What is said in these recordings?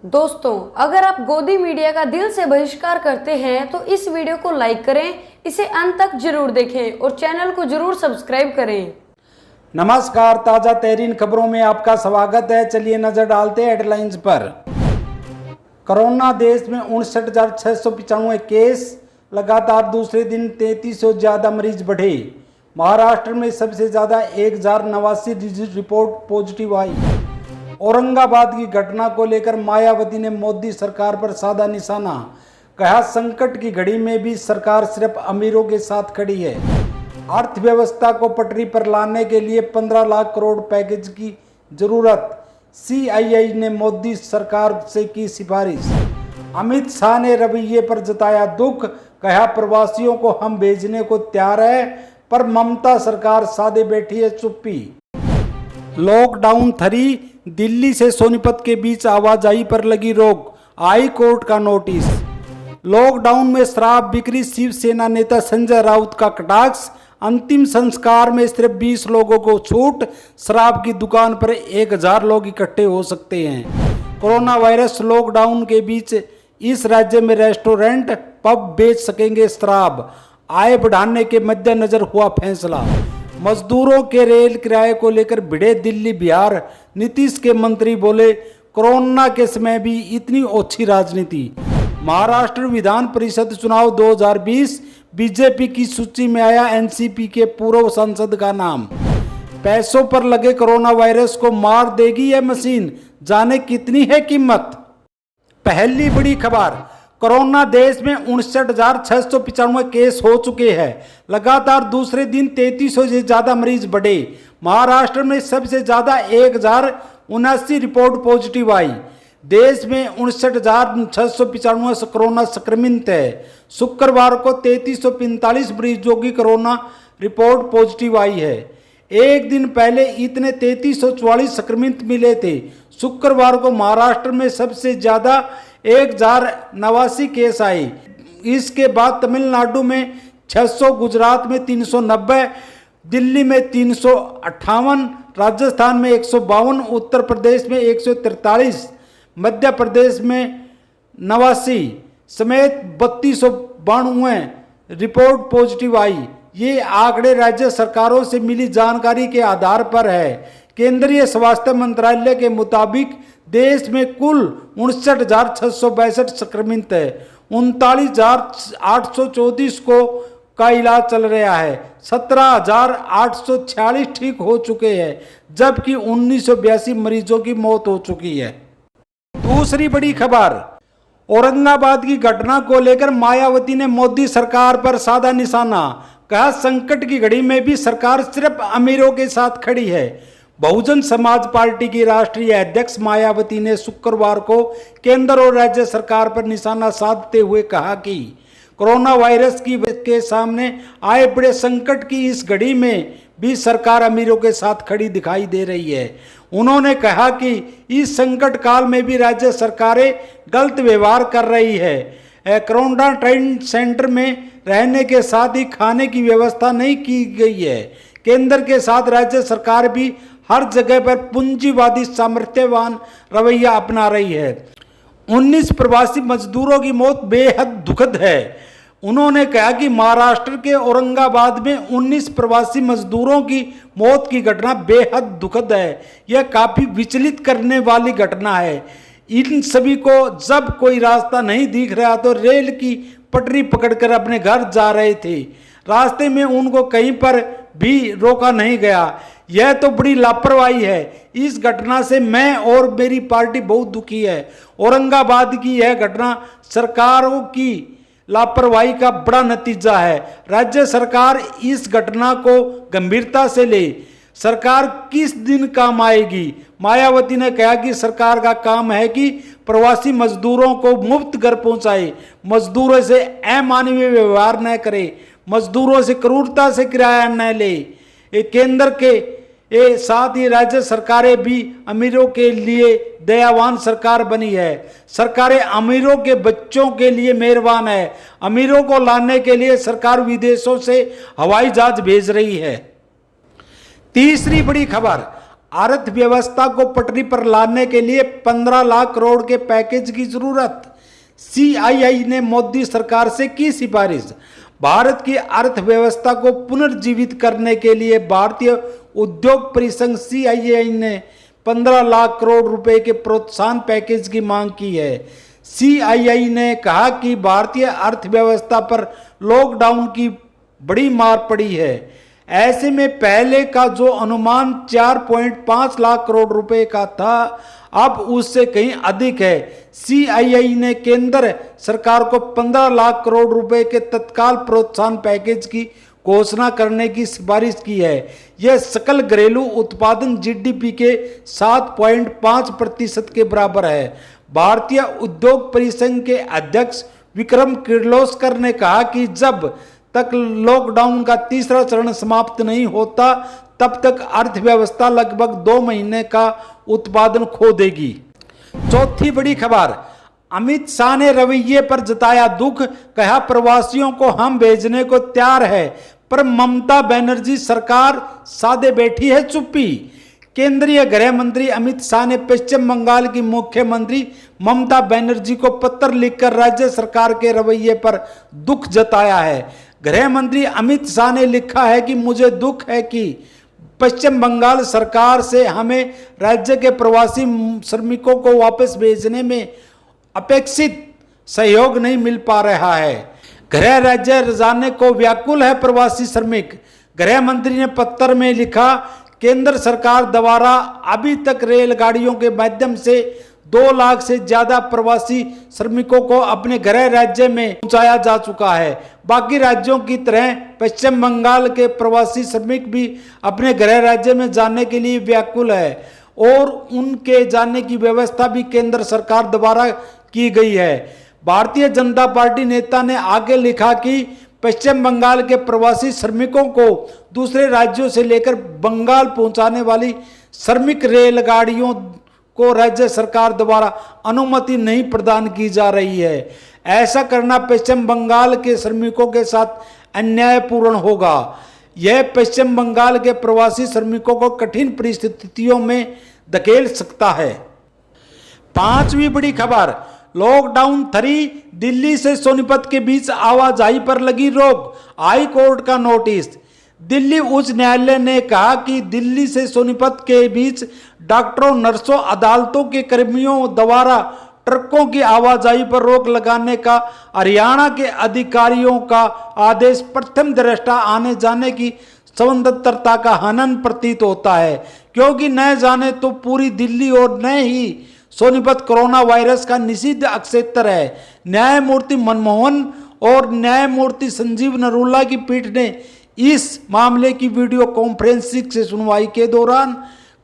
दोस्तों, अगर आप गोदी मीडिया का दिल से बहिष्कार करते हैं तो इस वीडियो को लाइक करें, इसे अंत तक जरूर देखें और चैनल को जरूर सब्सक्राइब करें। नमस्कार, ताजा तहरीन खबरों में आपका स्वागत है। चलिए नजर डालते हैं हेडलाइंस पर। कोरोना देश में 59,695 केस, लगातार दूसरे दिन 3300 ज्यादा मरीज बढ़े। महाराष्ट्र में सबसे ज्यादा 1089 रिपोर्ट पॉजिटिव आई। औरंगाबाद की घटना को लेकर मायावती ने मोदी सरकार पर साधा निशाना, कहा संकट की घड़ी में भी सरकार सिर्फ अमीरों के साथ खड़ी है। अर्थव्यवस्था को पटरी पर लाने के लिए 15 लाख करोड़ पैकेज की जरूरत, सीआईआई ने मोदी सरकार से की सिफारिश। अमित शाह ने रवैये पर जताया दुख, कहा प्रवासियों को हम भेजने को तैयार है, पर ममता सरकार साधे बैठी है चुप्पी। लॉकडाउन 3, दिल्ली से सोनीपत के बीच आवाजाही पर लगी रोक, हाई कोर्ट का नोटिस। लॉकडाउन में शराब बिक्री, शिवसेना नेता संजय राउत का कटाक्ष। अंतिम संस्कार में सिर्फ 20 लोगों को छूट, शराब की दुकान पर 1000 लोग इकट्ठे हो सकते हैं। कोरोना वायरस लॉकडाउन के बीच इस राज्य में रेस्टोरेंट, पब बेच सकेंगे शराब, आय बढ़ाने के मद्देनजर हुआ फैसला। मजदूरों के रेल किराए को लेकर भिड़े दिल्ली बिहार, नीतीश के मंत्री बोले कोरोना के समय भी इतनी ओछी राजनीति। महाराष्ट्र विधान परिषद चुनाव 2020, बीजेपी की सूची में आया एनसीपी के पूर्व सांसद का नाम। पैसों पर लगे कोरोना वायरस को मार देगी यह मशीन, जाने कितनी है कीमत। पहली बड़ी खबर, कोरोना देश में 59,695 केस हो चुके हैं। लगातार दूसरे दिन 3300 से ज्यादा मरीज बढ़े। महाराष्ट्र में सबसे ज्यादा 1079 रिपोर्ट पॉजिटिव आई। देश में 59,695 कोरोना संक्रमित है। शुक्रवार को 3345 मरीजों की कोरोना रिपोर्ट पॉजिटिव आई है। एक दिन पहले इतने 3344 संक्रमित मिले थे। शुक्रवार को महाराष्ट्र में सबसे ज्यादा 1089 केस आए। इसके बाद तमिलनाडु में 600, गुजरात में 390, दिल्ली में 358, राजस्थान में 152, उत्तर प्रदेश में 143, मध्य प्रदेश में 89 समेत 3292 रिपोर्ट पॉजिटिव आई। ये आंकड़े राज्य सरकारों से मिली जानकारी के आधार पर है। केंद्रीय स्वास्थ्य मंत्रालय के मुताबिक देश में कुल 59,662 संक्रमित है। 39,834 का इलाज चल रहा है। 17,846 ठीक हो चुके हैं, जबकि 1982 मरीजों की मौत हो चुकी है। दूसरी बड़ी खबर, औरंगाबाद की घटना को लेकर मायावती ने मोदी सरकार पर साधा निशाना, कहा संकट की घड़ी में भी सरकार सिर्फ अमीरों के साथ खड़ी है। बहुजन समाज पार्टी की राष्ट्रीय अध्यक्ष मायावती ने शुक्रवार को केंद्र और राज्य सरकार पर निशाना साधते हुए कहा कि कोरोना वायरस के सामने आए बड़े संकट की इस घड़ी में भी सरकार अमीरों के साथ खड़ी दिखाई दे रही है। उन्होंने कहा कि इस संकट काल में भी राज्य सरकारें गलत व्यवहार कर रही है। क्वारंटाइन सेंटर में रहने के साथ ही खाने की व्यवस्था नहीं की गई है। केंद्र के साथ राज्य सरकार भी हर जगह पर पूंजीवादी सामर्थ्यवान रवैया अपना रही है। 19 प्रवासी मजदूरों की मौत बेहद दुखद है। उन्होंने कहा कि महाराष्ट्र के औरंगाबाद में 19 प्रवासी मजदूरों की मौत की घटना बेहद दुखद है। यह काफी विचलित करने वाली घटना है। इन सभी को जब कोई रास्ता नहीं दिख रहा तो रेल की पटरी पकड़कर अपने घर जा रहे थे। रास्ते में उनको कहीं पर भी रोका नहीं गया। यह तो बड़ी लापरवाही है। इस घटना से मैं और मेरी पार्टी बहुत दुखी है। औरंगाबाद की यह घटना सरकारों की लापरवाही का बड़ा नतीजा है। राज्य सरकार इस घटना को गंभीरता से ले। सरकार किस दिन काम आएगी? मायावती ने कहा कि सरकार का काम है कि प्रवासी मजदूरों को मुफ्त घर पहुंचाए, मजदूरों से अमानवीय व्यवहार न करे, मजदूरों से क्रूरता से किराया न ले। केंद्र के साथ ही राज्य सरकारें भी अमीरों के लिए दयावान सरकार बनी है। सरकारें अमीरों के बच्चों के लिए मेहरबान है। अमीरों को लाने के लिए सरकार विदेशों से हवाई जहाज भेज रही है। तीसरी बड़ी खबर, अर्थव्यवस्था को पटरी पर लाने के लिए 15 लाख करोड़ के पैकेज की जरूरत। सीआईआई ने मोदी सरकार से की सिफारिश। भारत की अर्थव्यवस्था को पुनर्जीवित करने के लिए भारतीय उद्योग परिसंघ सीआईआई ने 15 लाख करोड़ रुपए के प्रोत्साहन पैकेज की मांग की है। सीआईआई ने कहा कि भारतीय अर्थव्यवस्था पर लॉकडाउन की बड़ी मार पड़ी है। ऐसे में पहले का जो अनुमान 4.5 लाख करोड़ रुपए का था, अब उससे कहीं अधिक है। सीआईआई ने केंद्र सरकार को 15 लाख करोड़ रुपए के तत्काल प्रोत्साहन पैकेज की घोषणा करने की सिफारिश की है। यह सकल घरेलू उत्पादन जीडीपी के 7.5% के बराबर है। भारतीय उद्योग परिसंघ के अध्यक्ष विक्रम किर्लोस्कर ने कहा कि जब तक लॉकडाउन का तीसरा चरण समाप्त नहीं होता, तब तक अर्थव्यवस्था लगभग 2 महीने का उत्पादन खो देगी। चौथी बड़ी खबर, अमित शाह ने रवैये पर जताया दुख, कहा प्रवासियों को हम भेजने को तैयार है, पर ममता बनर्जी सरकार साधे बैठी है चुप्पी। केंद्रीय गृह मंत्री अमित शाह ने पश्चिम बंगाल की मुख्यमंत्री ममता बनर्जी को पत्र लिखकर राज्य सरकार के रवैये पर दुख जताया है। गृह मंत्री अमित शाह ने लिखा है कि मुझे दुख है कि पश्चिम बंगाल सरकार से हमें राज्य के प्रवासी श्रमिकों को वापस भेजने में अपेक्षित सहयोग नहीं मिल पा रहा है। गृह राज्य जाने को व्याकुल है प्रवासी श्रमिक। गृह मंत्री ने पत्र में लिखा, केंद्र सरकार द्वारा अभी तक रेलगाड़ियों के माध्यम से 2 लाख से ज्यादा प्रवासी श्रमिकों को अपने गृह राज्य में पहुंचाया जा चुका है। बाकी राज्यों की तरह पश्चिम बंगाल के प्रवासी श्रमिक भी अपने गृह राज्य में जाने के लिए व्याकुल है और उनके जाने की व्यवस्था भी केंद्र सरकार द्वारा की गई है। भारतीय जनता पार्टी नेता ने आगे लिखा कि पश्चिम बंगाल के प्रवासी श्रमिकों को दूसरे राज्यों से लेकर बंगाल पहुंचाने वाली श्रमिक रेलगाड़ियों को राज्य सरकार द्वारा अनुमति नहीं प्रदान की जा रही है। ऐसा करना पश्चिम बंगाल के श्रमिकों के साथ अन्यायपूर्ण होगा। यह पश्चिम बंगाल के प्रवासी श्रमिकों को कठिन परिस्थितियों में धकेल सकता है। पांचवी बड़ी खबर, लॉकडाउन 3, दिल्ली से सोनीपत के बीच आवाजाही पर लगी रोक, हाई कोर्ट का नोटिस। दिल्ली उच्च न्यायालय ने कहा कि दिल्ली से सोनीपत के बीच डॉक्टरों, नर्सों, अदालतों के कर्मियों द्वारा ट्रकों की आवाजाही पर रोक लगाने का हरियाणा के अधिकारियों का आदेश प्रथम दृष्टया आने जाने की स्वतंत्रता का हनन प्रतीत होता है, क्योंकि न जाने तो पूरी दिल्ली और न ही सोनीपत कोरोना वायरस का निषिद्ध क्षेत्र है। न्यायमूर्ति मनमोहन और न्यायमूर्ति संजीव नरूला की पीठ ने इस मामले की वीडियो कॉन्फ्रेंसिंग से सुनवाई के दौरान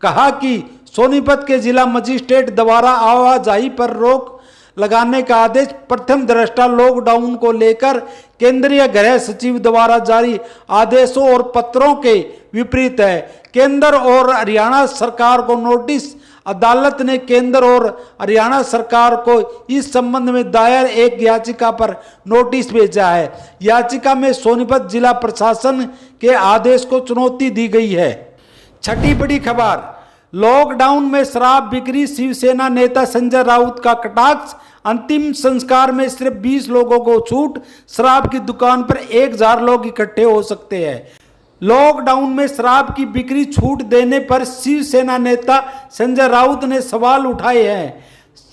कहा कि सोनीपत के जिला मजिस्ट्रेट द्वारा आवाजाही पर रोक लगाने का आदेश प्रथम दृष्टया लॉकडाउन को लेकर केंद्रीय गृह सचिव द्वारा जारी आदेशों और पत्रों के विपरीत है। केंद्र और हरियाणा सरकार को नोटिस। अदालत ने केंद्र और हरियाणा सरकार को इस संबंध में दायर एक याचिका पर नोटिस भेजा है। याचिका में सोनीपत जिला प्रशासन के आदेश को चुनौती दी गई है। छठी बड़ी खबर, लॉकडाउन में शराब बिक्री, शिवसेना नेता संजय राउत का कटाक्ष। अंतिम संस्कार में सिर्फ 20 लोगों को छूट, शराब की दुकान पर 1000 लोग इकट्ठे हो सकते हैं। लॉकडाउन में शराब की बिक्री छूट देने पर शिवसेना नेता संजय राउत ने सवाल उठाए हैं।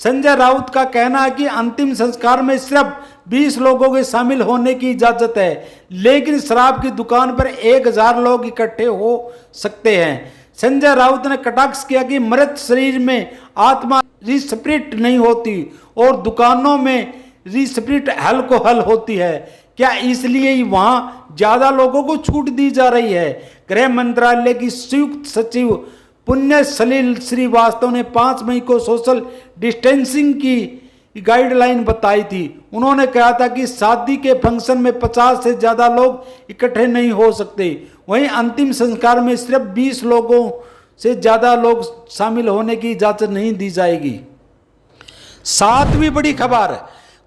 संजय राउत का कहना है कि अंतिम संस्कार में सिर्फ 20 लोगों के शामिल होने की इजाजत है, लेकिन शराब की दुकान पर 1000 लोग इकट्ठे हो सकते हैं। संजय राउत ने कटाक्ष किया कि मृत शरीर में आत्मा रिस्पिरिट नहीं होती और दुकानों में रिस्पिरिट अल्कोहल होती है। क्या इसलिए वहां ज्यादा लोगों को छूट दी जा रही है? गृह मंत्रालय की संयुक्त सचिव पुण्य सलिल श्रीवास्तव ने 5 मई को सोशल डिस्टेंसिंग की गाइडलाइन बताई थी। उन्होंने कहा था कि शादी के फंक्शन में 50 से ज्यादा लोग इकट्ठे नहीं हो सकते। वहीं अंतिम संस्कार में सिर्फ 20 लोगों से ज्यादा लोग शामिल होने की इजाजत नहीं दी जाएगी। 7वीं बड़ी खबर,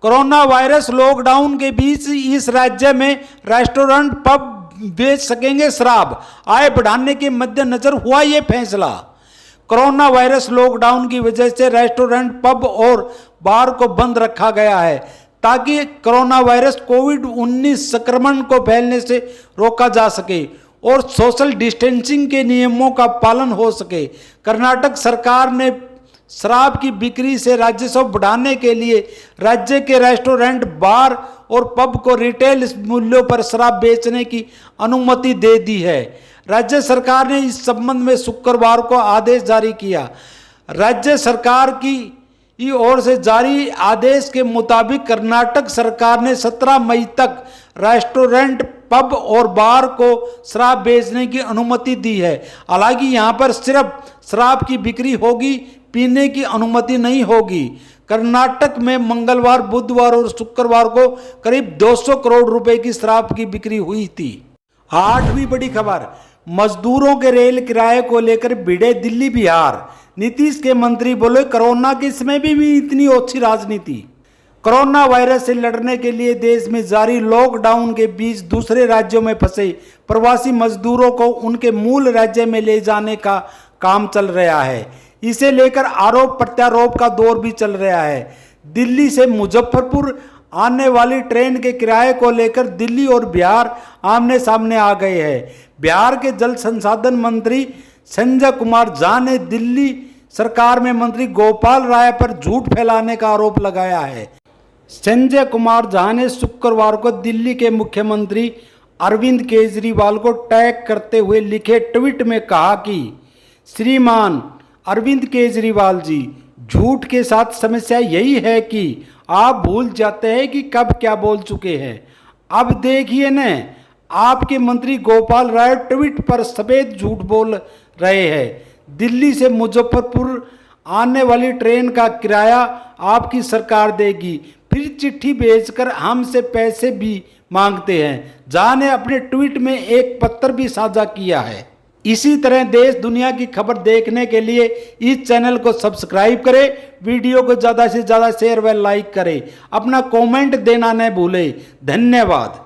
कोरोना वायरस लॉकडाउन के बीच इस राज्य में रेस्टोरेंट, पब बेच सकेंगे शराब। आय बढ़ाने के मद्देनजर हुआ ये फैसला। कोरोना वायरस लॉकडाउन की वजह से रेस्टोरेंट, पब और बार को बंद रखा गया है ताकि कोरोना वायरस कोविड-19 संक्रमण को फैलने से रोका जा सके और सोशल डिस्टेंसिंग के नियमों का पालन हो सके। कर्नाटक सरकार ने शराब की बिक्री से राजस्व बढ़ाने के लिए राज्य के रेस्टोरेंट, बार और पब को रिटेल मूल्यों पर शराब बेचने की अनुमति दे दी है। राज्य सरकार ने इस संबंध में शुक्रवार को आदेश जारी किया। राज्य सरकार की ओर से जारी आदेश के मुताबिक कर्नाटक सरकार ने 17 मई तक रेस्टोरेंट, पब और बार को शराब बेचने की अनुमति दी है। हालांकि यहां पर सिर्फ शराब की बिक्री होगी, पीने की अनुमति नहीं होगी। कर्नाटक में मंगलवार, बुधवार और शुक्रवार को करीब 200 करोड़ रुपए की शराब की बिक्री हुई थी। 8वीं बड़ी खबर, मजदूरों के रेल किराए को लेकर भिड़े दिल्ली बिहार। नीतीश के मंत्री बोले, कोरोना के समय भी इतनी ओछी राजनीति। कोरोना वायरस से लड़ने के लिए देश में जारी लॉकडाउन के बीच दूसरे राज्यों में फंसे प्रवासी मजदूरों को उनके मूल राज्य में ले जाने का काम चल रहा है। इसे लेकर आरोप प्रत्यारोप का दौर भी चल रहा है। दिल्ली से मुजफ्फरपुर आने वाली ट्रेन के किराए को लेकर दिल्ली और बिहार आमने सामने आ गए हैं। बिहार के जल संसाधन मंत्री संजय कुमार झा ने दिल्ली सरकार में मंत्री गोपाल राय पर झूठ फैलाने का आरोप लगाया है। संजय कुमार झा ने शुक्रवार को दिल्ली के मुख्यमंत्री अरविंद केजरीवाल को टैग करते हुए लिखे ट्वीट में कहा कि श्रीमान अरविंद केजरीवाल जी, झूठ के साथ समस्या यही है कि आप भूल जाते हैं कि कब क्या बोल चुके हैं। अब देखिए न, आपके मंत्री गोपाल राय ट्वीट पर सफेद झूठ बोल रहे हैं। दिल्ली से मुजफ्फरपुर आने वाली ट्रेन का किराया आपकी सरकार देगी, फिर चिट्ठी भेजकर हमसे पैसे भी मांगते हैं। झा ने अपने ट्वीट में एक पत्र भी साझा किया है। इसी तरह देश दुनिया की खबर देखने के लिए इस चैनल को सब्सक्राइब करें, वीडियो को ज़्यादा से ज़्यादा शेयर व लाइक करें, अपना कमेंट देना न भूलें। धन्यवाद।